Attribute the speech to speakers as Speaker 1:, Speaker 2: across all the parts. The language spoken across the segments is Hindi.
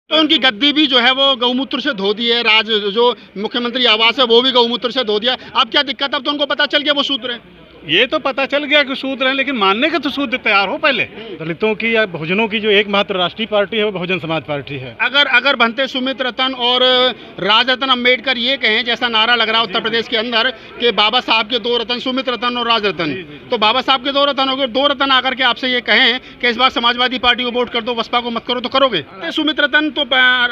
Speaker 1: तो उनकी गद्दी भी जो है वो गौमूत्र से धो दी है, राज जो मुख्यमंत्री आवास है वो भी गौमूत्र से धो दिया। अब क्या दिक्कत, अब तो उनको पता चल गया वो शूद्र है।
Speaker 2: ये तो पता चल गया कि शूद्र हैं, लेकिन मानने के तो शूद्र तैयार हो पहले। दलितों की या बहुजनों की जो एकमात्र राष्ट्रीय पार्टी है वो बहुजन समाज पार्टी है।
Speaker 1: अगर भंते सुमित रतन और राजरतन अम्बेडकर ये कहें, जैसा नारा लग रहा है उत्तर प्रदेश के अंदर कि बाबा साहब के दो रतन, सुमित रतन और राजरतन, तो बाबा साहब के दो रतन हो गए, दो रतन आकर के आपसे ये कहें कि इस बार समाजवादी पार्टी को वोट कर दो, बसपा को मत करो, तो करोगे? सुमित रतन तो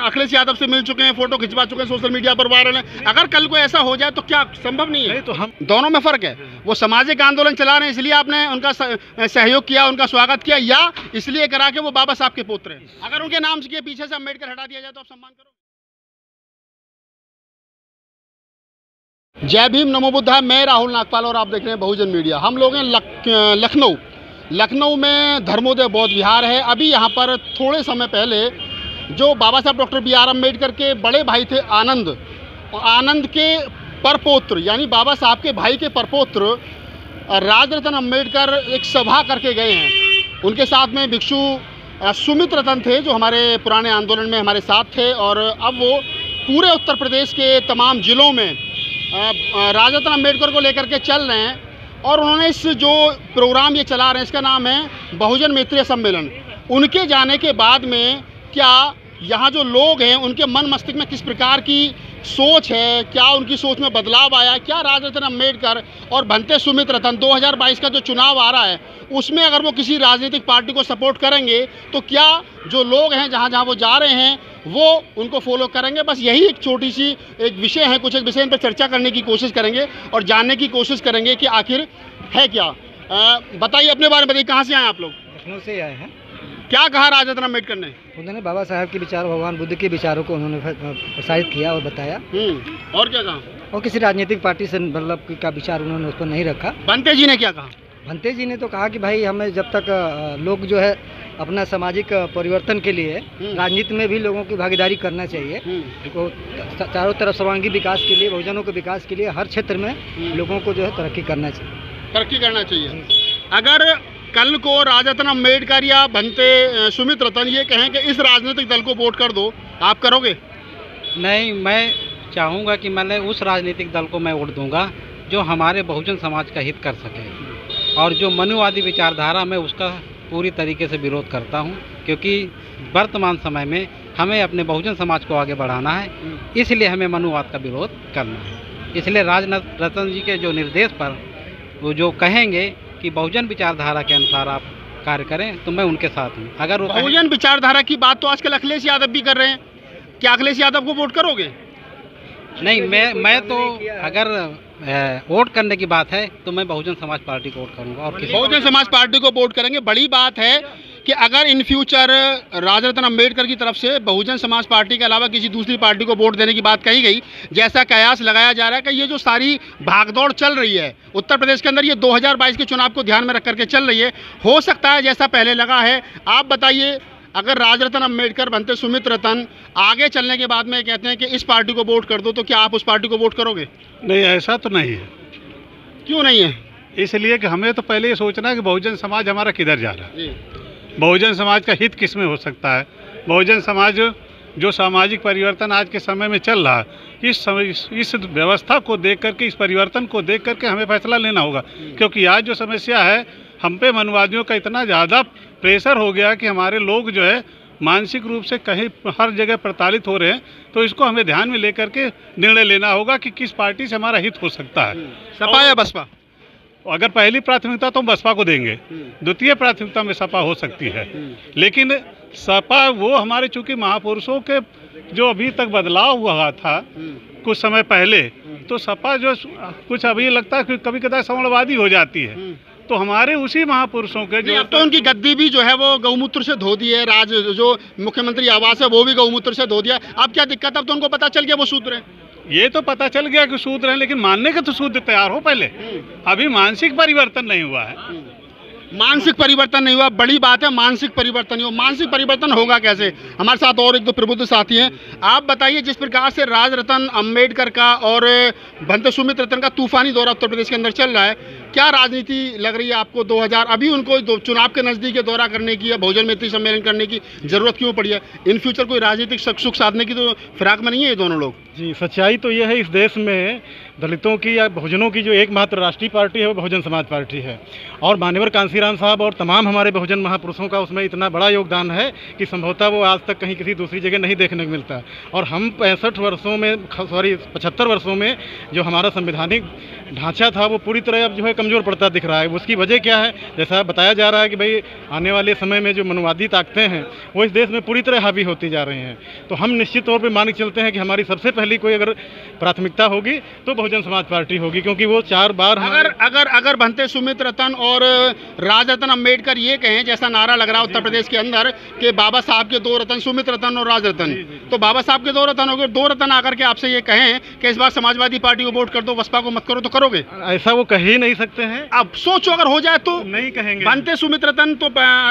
Speaker 1: अखिलेश यादव से मिल चुके हैं, फोटो खिंचवा चुके हैं, सोशल मीडिया पर वायरल है। अगर कल को ऐसा हो जाए तो क्या संभव नहीं है?
Speaker 2: तो हम
Speaker 1: दोनों में फर्क है। वो सामाजिक आंदोलन चला रहे हैं इसलिए आपने उनका सहयोग किया, उनका स्वागत किया, या इसलिए करा के वो बाबा साहब के पुत्र हैं? अगर उनके नाम के पीछे से अम्बेडकर हटा दिया जाए तो आप सम्मान करो? जय भीम, नमो बुद्धाय। मैं राहुल नागपाल और आप देख रहे हैं बहुजन मीडिया। हम लोग हैं लखनऊ में धर्मोदय बौद्ध विहार है। अभी यहाँ पर थोड़े समय पहले जो बाबा साहब डॉक्टर BR अम्बेडकर के बड़े भाई थे आनंद, आनंद के परपौत्र यानी बाबा साहब के भाई के परपौत्र राजरतन अम्बेडकर एक सभा करके गए हैं। उनके साथ में भिक्षु सुमित रतन थे जो हमारे पुराने आंदोलन में हमारे साथ थे, और अब वो पूरे उत्तर प्रदेश के तमाम ज़िलों में राजरतन अम्बेडकर को लेकर के चल रहे हैं। और उन्होंने इस जो प्रोग्राम ये चला रहे हैं इसका नाम है बहुजन मैत्री सम्मेलन। उनके जाने के बाद में क्या यहाँ जो लोग हैं उनके मन मस्तिष्क में किस प्रकार की सोच है, क्या उनकी सोच में बदलाव आया, क्या राजरतन अम्बेडकर और भंते सुमित रतन 2022 का जो चुनाव आ रहा है उसमें अगर वो किसी राजनीतिक पार्टी को सपोर्ट करेंगे तो क्या जो लोग हैं जहाँ जहाँ वो जा रहे हैं वो उनको फॉलो करेंगे? बस यही एक छोटी सी एक विषय है, कुछ एक विषय पर चर्चा करने की कोशिश करेंगे और जानने की कोशिश करेंगे कि आखिर है क्या। बताइए, अपने बारे में बताइए, कहाँ से आए आप लोग?
Speaker 3: लखनऊ से आए हैं।
Speaker 1: क्या कहा राजरतन अम्बेडकर ने?
Speaker 3: उन्होंने बाबा साहब के विचार, भगवान बुद्ध के विचारों को उन्होंने प्रसारित किया और बताया।
Speaker 1: और क्या कहा?
Speaker 3: और किसी राजनीतिक पार्टी से मतलब का विचार उन्होंने उस पर नहीं रखा।
Speaker 1: भंते जी ने क्या कहा?
Speaker 3: भंते जी ने तो कहा कि भाई हमें जब तक लोग जो है अपना सामाजिक परिवर्तन के लिए राजनीति में भी लोगों की भागीदारी करना चाहिए। तो चारों तरफ सर्वांगीण विकास के लिए, बहुजनों के विकास के लिए हर क्षेत्र में लोगों को जो है तरक्की करना चाहिए। अगर कल को राजरतन अम्बेडकर या भंते सुमित रतन ये कहें कि इस राजनीतिक दल को वोट कर दो, आप करोगे?
Speaker 4: नहीं, मैं चाहूँगा कि मैंने उस राजनीतिक दल को मैं वोट दूंगा जो हमारे बहुजन समाज का हित कर सके, और जो मनुवादी विचारधारा में उसका पूरी तरीके से विरोध करता हूं, क्योंकि वर्तमान समय में हमें अपने बहुजन समाज को आगे बढ़ाना है, इसलिए हमें मनुवाद का विरोध करना है। इसलिए राजरतन जी के जो निर्देश पर वो जो कहेंगे कि बहुजन विचारधारा के अनुसार आप कार्य करें तो मैं उनके साथ हूँ। अगर वो
Speaker 1: बहुजन विचारधारा की बात तो आजकल अखिलेश यादव भी कर रहे हैं, क्या अखिलेश यादव को वोट करोगे?
Speaker 4: नहीं, मैं तो अगर वोट करने की बात है तो मैं बहुजन समाज पार्टी को वोट करूंगा। और
Speaker 1: बहुजन समाज पार्टी को वोट करेंगे। बड़ी बात है कि अगर इन फ्यूचर राजरतन अम्बेडकर की तरफ से बहुजन समाज पार्टी के अलावा किसी दूसरी पार्टी को वोट देने की बात कही गई, जैसा कयास लगाया जा रहा है कि ये जो सारी भागदौड़ चल रही है उत्तर प्रदेश के अंदर, ये 2022 के चुनाव को ध्यान में रख करके चल रही है, हो सकता है जैसा पहले लगा है। आप बताइए, अगर राजरतन अम्बेडकर भंते सुमित रतन आगे चलने के बाद में कहते हैं कि इस पार्टी को वोट कर दो, तो क्या आप उस पार्टी को वोट करोगे?
Speaker 2: नहीं, ऐसा तो नहीं है।
Speaker 1: क्यों नहीं है?
Speaker 2: इसलिए कि हमें तो पहले ये सोचना है कि बहुजन समाज हमारा किधर जा रहा है, बहुजन समाज का हित किस में हो सकता है। बहुजन समाज जो सामाजिक परिवर्तन आज के समय में चल रहा है, इस व्यवस्था को देख करके, इस परिवर्तन को देख करके हमें फैसला लेना होगा। क्योंकि आज जो समस्या है, हम पे मनुवादियों का इतना ज़्यादा प्रेशर हो गया कि हमारे लोग जो है मानसिक रूप से कहीं हर जगह प्रताड़ित हो रहे हैं। तो इसको हमें ध्यान में लेकर के निर्णय लेना होगा कि किस पार्टी से हमारा हित हो सकता है,
Speaker 1: सपा या बसपा।
Speaker 2: अगर पहली प्राथमिकता तो हम बसपा को देंगे, द्वितीय प्राथमिकता में सपा हो सकती है। लेकिन सपा वो हमारे चूंकि महापुरुषों के जो अभी तक बदलाव हुआ था कुछ समय पहले, तो सपा जो कुछ अभी लगता है कि कभी कभी सवर्णवादी हो जाती है। तो हमारे उसी महापुरुषों के जो,
Speaker 1: अब तो उनकी गद्दी भी जो है वो गौमूत्र से धो दी है, राज जो मुख्यमंत्री आवास है वो भी गौमूत्र से धो दिया। अब क्या दिक्कत, अब तो उनको पता चल गया वो शूद्र है।
Speaker 2: ये तो पता चल गया कि शूद्र हैं, लेकिन मानने के तो शूद्र तैयार हो पहले। अभी मानसिक परिवर्तन नहीं हुआ है।
Speaker 1: मानसिक परिवर्तन नहीं हुआ, बड़ी बात है। मानसिक परिवर्तन नहीं हुआ, मानसिक परिवर्तन होगा कैसे? हमारे साथ और एक दो प्रबुद्ध साथी हैं। आप बताइए, जिस प्रकार से राजरतन अम्बेडकर का और भंते सुमित रतन का तूफानी दौरा उत्तर प्रदेश के अंदर चल रहा है, क्या राजनीति लग रही है आपको 2000 अभी उनको चुनाव के नज़दीक दौरा करने की या बहुजन मैत्री सम्मेलन करने की ज़रूरत क्यों पड़ी है? इन फ्यूचर कोई राजनीतिक सुख साधने की तो फिराक में नहीं है ये दोनों लोग।
Speaker 5: जी, सच्चाई तो यह है, इस देश में दलितों की या बहुजनों की जो एकमात्र राष्ट्रीय पार्टी है वो बहुजन समाज पार्टी है, और मान्यवर कांसीराम साहब और तमाम हमारे बहुजन महापुरुषों का उसमें इतना बड़ा योगदान है कि संभवतः वो आज तक कहीं किसी दूसरी जगह नहीं देखने को मिलता। और हम 65 वर्षों में 75 वर्षों में जो हमारा संवैधानिक ढांचा था वो पूरी तरह अब जो है कमज़ोर पड़ता दिख रहा है। उसकी वजह क्या है? जैसा बताया जा रहा है कि भाई आने वाले समय में जो मनुवादी ताकतें हैं वो इस देश में पूरी तरह हावी होती जा रही हैं। तो हम निश्चित तौर पर मान के चलते हैं कि हमारी सबसे पहली कोई अगर प्राथमिकता होगी तो बहुजन समाज पार्टी होगी, क्योंकि वो 4 बार
Speaker 1: अगर बनते सुमित रतन और राजरतन अम्बेडकर ये कहें, जैसा नारा लग रहा है उत्तर प्रदेश के अंदर कि बाबा साहब के 2 रतन, सुमित रतन और राजरतन, तो बाबा साहब के 2 रतन हो गए, 2 रतन आकर के आपसे ये कहें कि इस बार समाजवादी पार्टी को वोट कर दो, बसपा को मत करो, तो करोगे?
Speaker 5: ऐसा वो कह ही नहीं सकते हैं।
Speaker 1: अब सोचो अगर हो जाए तो
Speaker 5: नहीं कहेंगे।
Speaker 1: बनते सुमित रतन तो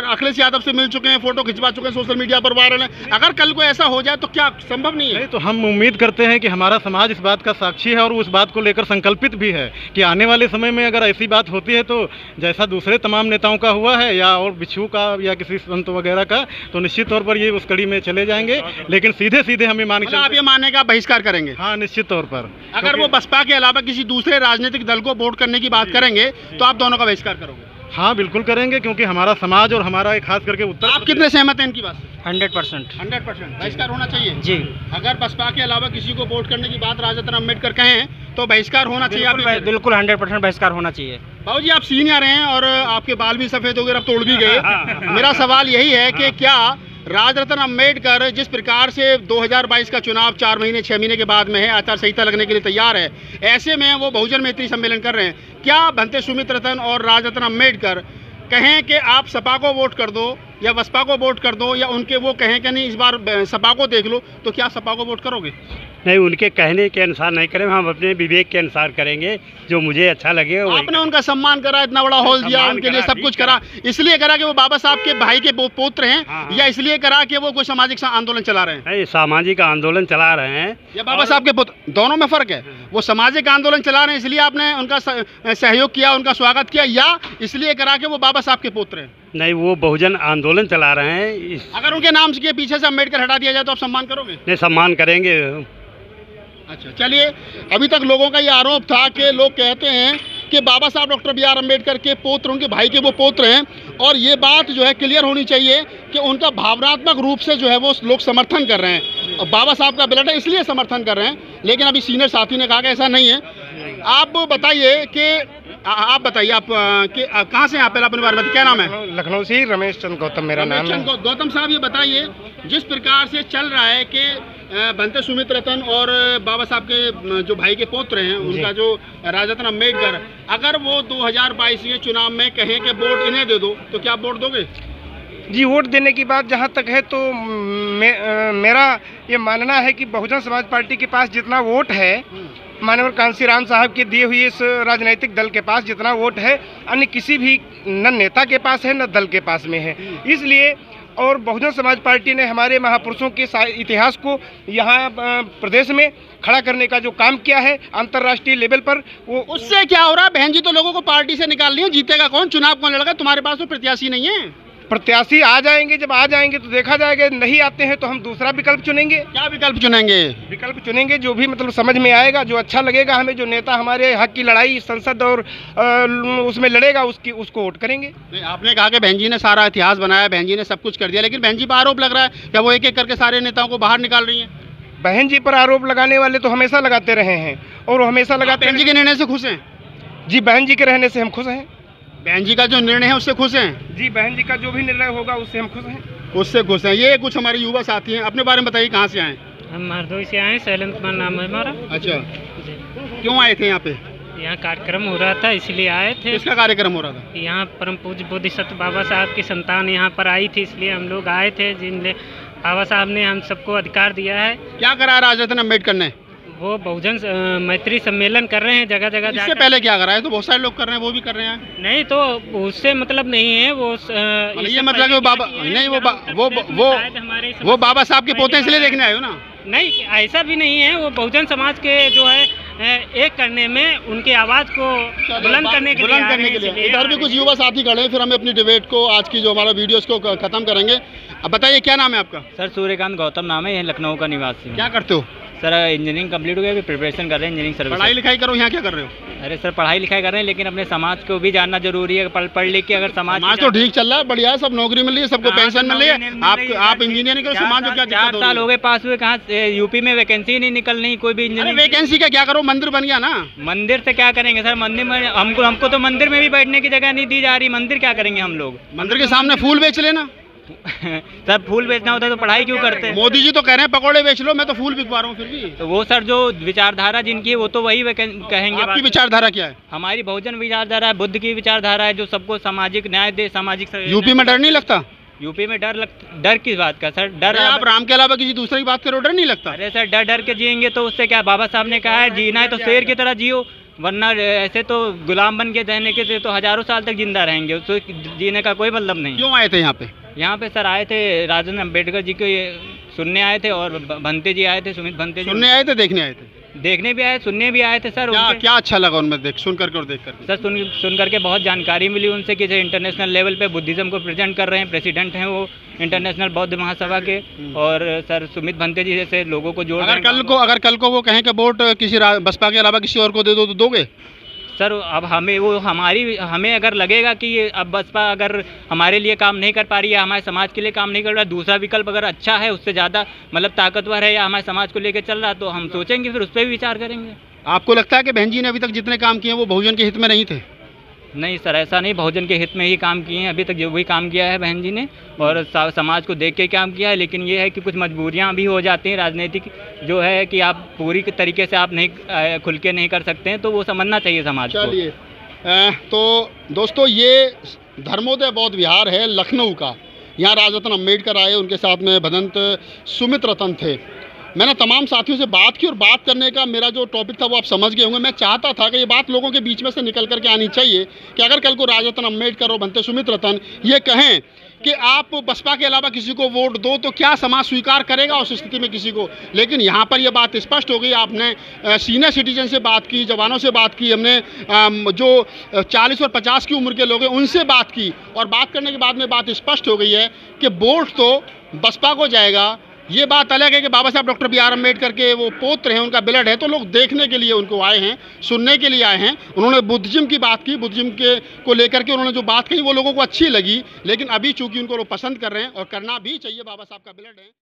Speaker 1: अखिलेश यादव से मिल चुके हैं, फोटो खिंचवा चुके हैं, सोशल मीडिया पर वायरल है। अगर कल को ऐसा हो जाए तो क्या संभव नहीं है?
Speaker 5: नहीं, तो हम उम्मीद करते हैं कि हमारा समाज इस बात का साक्षी है और उस बात को लेकर संकल्पित भी है कि आने वाले समय में अगर ऐसी बात होती है तो जैसा दूसरे तमाम नेताओं का हुआ है या और बिच्छू का या किसी संत वगैरह का, तो निश्चित तौर पर ये उस कड़ी में चले जाएंगे। लेकिन सीधे सीधे हमें मान के
Speaker 1: आप ये मानने का बहिष्कार करेंगे?
Speaker 5: हाँ, निश्चित तौर पर।
Speaker 1: अगर वो बसपा के अलावा किसी दूसरे राजनीतिक दल को वोट करने की बात करेंगे तो आप दोनों का बहिष्कार करोगे?
Speaker 5: हाँ, बिल्कुल करेंगे, क्योंकि हमारा समाज और हमारा खास करके उत्तर।
Speaker 1: आप कितने सहमत हैं इनकी बात से?
Speaker 3: 100%
Speaker 1: बहिष्कार होना चाहिए
Speaker 3: जी।
Speaker 1: अगर बसपा के अलावा किसी को वोट करने की बात राजरतन अम्बेडकर कहें तो बहिष्कार होना चाहिए?
Speaker 3: बिल्कुल 100% बहिष्कार होना चाहिए।
Speaker 1: बाबू जी, आप सीनियर हैं और आपके बाल भी सफ़ेद हो गए, अब तोड़ भी गए। मेरा सवाल यही है कि क्या राजरतन अम्बेडकर जिस प्रकार से 2022 का चुनाव 4 महीने 6 महीने के बाद में है, आचार संहिता लगने के लिए तैयार है, ऐसे में वो बहुजन मैत्री सम्मेलन कर रहे हैं, क्या बनते सुमित रतन और राजरतन अम्बेडकर कहें कि आप सपा को वोट कर दो या बसपा को वोट कर दो, या उनके वो कहें कि नहीं इस बार सपा को देख लो, तो क्या सपा को वोट करोगे?
Speaker 6: नहीं, उनके कहने के अनुसार नहीं करें, हम अपने विवेक के अनुसार करेंगे, जो मुझे अच्छा लगे।
Speaker 1: आपने उनका सम्मान करा, इतना बड़ा हॉल दिया, उनके लिए सब कुछ करा, इसलिए करा कि वो बाबा साहब के भाई के पुत्र हैं?
Speaker 6: हाँ।
Speaker 1: या इसलिए करा कि वो कोई सामाजिक आंदोलन चला रहे हैं?
Speaker 6: नहीं, सामाजिक आंदोलन चला रहे हैं
Speaker 1: या बाबा साहब के पुत्र, दोनों में फर्क है। वो सामाजिक आंदोलन चला रहे हैं इसलिए आपने उनका सहयोग किया, उनका स्वागत किया, या इसलिए करा कि वो बाबा साहब के पुत्र हैं?
Speaker 6: नहीं, वो बहुजन आंदोलन चला रहे हैं।
Speaker 1: अगर उनके नाम के पीछे से अम्बेडकर हटा दिया जाए तो आप सम्मान करोगे?
Speaker 6: नहीं, सम्मान करेंगे।
Speaker 1: अच्छा, चलिए, अभी तक लोगों का ये आरोप था कि लोग कहते हैं कि बाबा साहब डॉक्टर B.R. अम्बेडकर के पुत्र, उनके भाई के वो पुत्र हैं, और ये बात जो है क्लियर होनी चाहिए कि उनका भावनात्मक रूप से जो है वो लोग समर्थन कर रहे हैं, और बाबा साहब का बेटा इसलिए समर्थन कर रहे हैं। लेकिन अभी सीनियर साथी ने कहा कि ऐसा नहीं है। आप बताइए कि आप कहाँ से हैं? आप पहले अपने बारे में, क्या नाम है?
Speaker 7: लखनऊ से ही रमेश चंद गौतम मेरा नाम है।
Speaker 1: गौतम साहब, ये बताइए, जिस प्रकार से चल रहा है कि बनते सुमित रतन और बाबा साहब के जो भाई के पुत्र हैं, उनका जो राजरतन अम्बेडकर, अगर वो 2022 के चुनाव में कहें कि वोट इन्हें दे दो, तो क्या आप वोट दोगे?
Speaker 7: जी, वोट देने की बात जहाँ तक है तो मेरा ये मानना है कि बहुजन समाज पार्टी के पास जितना वोट है, मानवर कांसीराम साहब के दिए हुए इस राजनीतिक दल के पास जितना वोट है, अन्य किसी भी न नेता के पास है न दल के पास में है। इसलिए और बहुजन समाज पार्टी ने हमारे महापुरुषों के इतिहास को यहाँ प्रदेश में खड़ा करने का जो काम किया है अंतर्राष्ट्रीय लेवल पर, वो
Speaker 1: उससे क्या हो रहा है? बहन जी तो लोगों को पार्टी से निकाल रही है, जीतेगा कौन? चुनाव कौन लड़ेगा? तुम्हारे पास तो प्रत्याशी नहीं है।
Speaker 7: प्रत्याशी आ जाएंगे, जब आ जाएंगे तो देखा जाएगा, नहीं आते हैं तो हम दूसरा विकल्प चुनेंगे।
Speaker 1: क्या विकल्प चुनेंगे?
Speaker 7: विकल्प चुनेंगे जो भी मतलब समझ में आएगा, जो अच्छा लगेगा हमें, जो नेता हमारे हक की लड़ाई संसद और उसमें लड़ेगा, उसको वोट करेंगे।
Speaker 1: आपने कहा कि बहन जी ने सारा इतिहास बनाया, बहन जी ने सब कुछ कर दिया, लेकिन बहन जी पर आरोप लग रहा है कि वो एक एक करके सारे नेताओं को बाहर निकाल रही हैं।
Speaker 7: बहन जी पर आरोप लगाने वाले तो हमेशा लगाते रहे हैं और हमेशा लगाते।
Speaker 1: बहन जी के निर्णय से खुश हैं?
Speaker 7: जी, बहन जी के रहने से हम खुश हैं।
Speaker 1: बहन जी का जो निर्णय है उससे खुश हैं?
Speaker 7: जी, बहन जी का जो भी निर्णय होगा उससे हम खुश हैं।
Speaker 1: उससे खुश हैं। ये कुछ हमारे युवा साथी हैं, अपने बारे में बताइए, कहाँ से आए?
Speaker 8: हम हरदोई से आए, शैलेंद्र कुमार नाम है हमारा।
Speaker 1: अच्छा, क्यों आए थे यहाँ पे?
Speaker 8: यहाँ कार्यक्रम हो रहा था इसलिए आए थे।
Speaker 1: किसका कार्यक्रम हो रहा था?
Speaker 8: यहाँ परम पूज्य बोधिसत्व बाबा साहब की संतान यहाँ पर आई थी, इसलिए हम लोग आए थे, जिनने बाबा साहब ने हम सबको अधिकार दिया है।
Speaker 1: क्या करा राजरतन अम्बेडकर ने?
Speaker 8: वो बहुजन मैत्री सम्मेलन कर रहे हैं जगह जगह।
Speaker 1: इससे पहले क्या करा है? तो बहुत सारे लोग कर रहे हैं, वो भी कर रहे हैं।
Speaker 8: नहीं, तो उससे मतलब नहीं है वो।
Speaker 1: ये मतलब कि वो बाबा नहीं, वो बाबा साहब के पोते इसलिए देखने आए हो ना?
Speaker 8: नहीं, ऐसा भी नहीं है। वो बहुजन समाज के जो है एक करने में, उनकी आवाज़ को बुलंद करने के लिए आ रहे हैं, इसलिए
Speaker 1: इधर भी कुछ युवा साथी खड़े हैं, फिर हम अपनी डिबेट को, आज की जो हमारा वीडियो इसको खत्म करेंगे। अब बताइए क्या नाम है आपका?
Speaker 9: सर सूर्यकांत गौतम नाम है, यह लखनऊ का निवासी हूँ।
Speaker 1: क्या करते हो?
Speaker 9: सर इंजीनियरिंग कंप्लीट हो गया, अभी प्रिपरेशन कर रहे हैं इंजीनियरिंग सर्विस।
Speaker 1: पढ़ाई लिखाई करो, यहाँ क्या कर रहे हो?
Speaker 9: अरे सर पढ़ाई लिखाई कर रहे हैं, लेकिन अपने समाज को भी जानना जरूरी है। पढ़ लिख के अगर समाज
Speaker 1: तो ठीक चल रहा है, बढ़िया है, सब नौकरी मिल रही है, सबको पेंशन मिल रही है। आप इंजीनियरिंग करो, समाज को क्या दिक्कत हो रही है?
Speaker 9: 4 साल हो गए पास हुए, कहाँ यूपी में वैकेंसी नहीं निकल रही कोई भी इंजीनियरिंग।
Speaker 1: वैकेंसी का क्या करो, मंदिर बन गया ना।
Speaker 9: मंदिर से क्या करेंगे सर? मंदिर में हमको तो मंदिर में भी बैठने की जगह नहीं दी जा रही, मंदिर क्या करेंगे हम लोग?
Speaker 1: मंदिर के सामने फूल बेच लेना।
Speaker 9: सर फूल बेचना होता है तो पढ़ाई क्यों करते हैं?
Speaker 1: मोदी जी तो कह रहे हैं पकौड़े बेच लो, मैं तो फूल बिकवा रहा हूँ फिर भी।
Speaker 9: तो वो सर जो विचारधारा जिनकी है वो तो वही कहेंगे।
Speaker 1: आपकी विचारधारा क्या है?
Speaker 9: हमारी बहुजन विचारधारा है, बुद्ध की विचारधारा है, जो सबको सामाजिक न्याय दे, सामाजिक।
Speaker 1: यूपी में डर नहीं लगता?
Speaker 9: यूपी में डर किस बात का सर? डर
Speaker 1: आप राम के अलावा किसी दूसरे की बात करो, डर नहीं लगता?
Speaker 9: अरे सर डर के जिएंगे तो उससे क्या? बाबा साहब ने कहा है जीना है तो शेर की तरह जियो, वरना ऐसे तो गुलाम बन के रहने के से तो हजारों साल तक जिंदा रहेंगे, उसको जीने का कोई मतलब नहीं।
Speaker 1: क्यों आए थे यहाँ पे?
Speaker 9: यहाँ पे सर आए थे राजेंद्र अम्बेडकर जी को सुनने आए थे, और भंते जी आए थे, सुमित भंते जी।
Speaker 1: सुनने आए थे, देखने आए थे?
Speaker 9: देखने भी आए, सुनने भी आए थे सर।
Speaker 1: क्या अच्छा लगा उनमें सुन करके और देख करके?
Speaker 9: सर सुन करके बहुत जानकारी मिली उनसे कि जो इंटरनेशनल लेवल पे बुद्धिज़्म को प्रेजेंट कर रहे हैं, प्रेसिडेंट हैं वो इंटरनेशनल बौद्ध महासभा के। और सर सुमित भंते जी जैसे लोगों को जोड़,
Speaker 1: अगर कल को वो कहें कि वोट किसी बसपा के अलावा किसी और को दे दो तो दोगे?
Speaker 9: सर अब हमें अगर लगेगा कि ये अब बसपा अगर हमारे लिए काम नहीं कर पा रही है, हमारे समाज के लिए काम नहीं कर रहा, दूसरा विकल्प अगर अच्छा है, उससे ज़्यादा मतलब ताकतवर है या हमारे समाज को लेकर चल रहा, तो हम सोचेंगे, फिर उस पर भी विचार करेंगे।
Speaker 1: आपको लगता है कि बहन जी ने अभी तक जितने काम किए वो बहुजन के हित में नहीं थे?
Speaker 9: नहीं सर ऐसा नहीं, बहुजन के हित में ही काम किए हैं अभी तक, जो भी काम किया है बहन जी ने, और समाज को देख के काम किया है। लेकिन ये है कि कुछ मजबूरियां भी हो जाती हैं, राजनीतिक जो है कि आप पूरी तरीके से आप नहीं खुल के नहीं कर सकते हैं, तो वो समझना चाहिए समाज को।
Speaker 1: चलिए तो दोस्तों, ये धर्मोदय बौद्ध विहार है लखनऊ का। यहाँ राजरत्न अम्बेडकर आए, उनके साथ में भदंत सुमित रतन थे। मैंने तमाम साथियों से बात की, और बात करने का मेरा जो टॉपिक था वो आप समझ गए होंगे। मैं चाहता था कि ये बात लोगों के बीच में से निकल करके आनी चाहिए कि अगर कल को राजरत्न अम्बेडकर और भंते सुमित रतन ये कहें कि आप बसपा के अलावा किसी को वोट दो, तो क्या समाज स्वीकार करेगा उस स्थिति में किसी को? लेकिन यहाँ पर यह बात स्पष्ट हो गई। आपने सीनियर सिटीजन से बात की, जवानों से बात की, हमने जो 40 और 50 की उम्र के लोग हैं उनसे बात की, और बात करने के बाद में बात स्पष्ट हो गई है कि वोट तो बसपा को जाएगा। ये बात अलग है कि बाबा साहब डॉक्टर BR अम्बेडकर के वो पोत्र हैं, उनका ब्लड है, तो लोग देखने के लिए उनको आए हैं, सुनने के लिए आए हैं। उन्होंने बुद्धिज्म की बात की, बुद्धिज्म के को लेकर के उन्होंने जो बात कही वो लोगों को अच्छी लगी, लेकिन अभी चूंकि उनको लोग पसंद कर रहे हैं, और करना भी चाहिए, बाबा साहब का ब्लड है।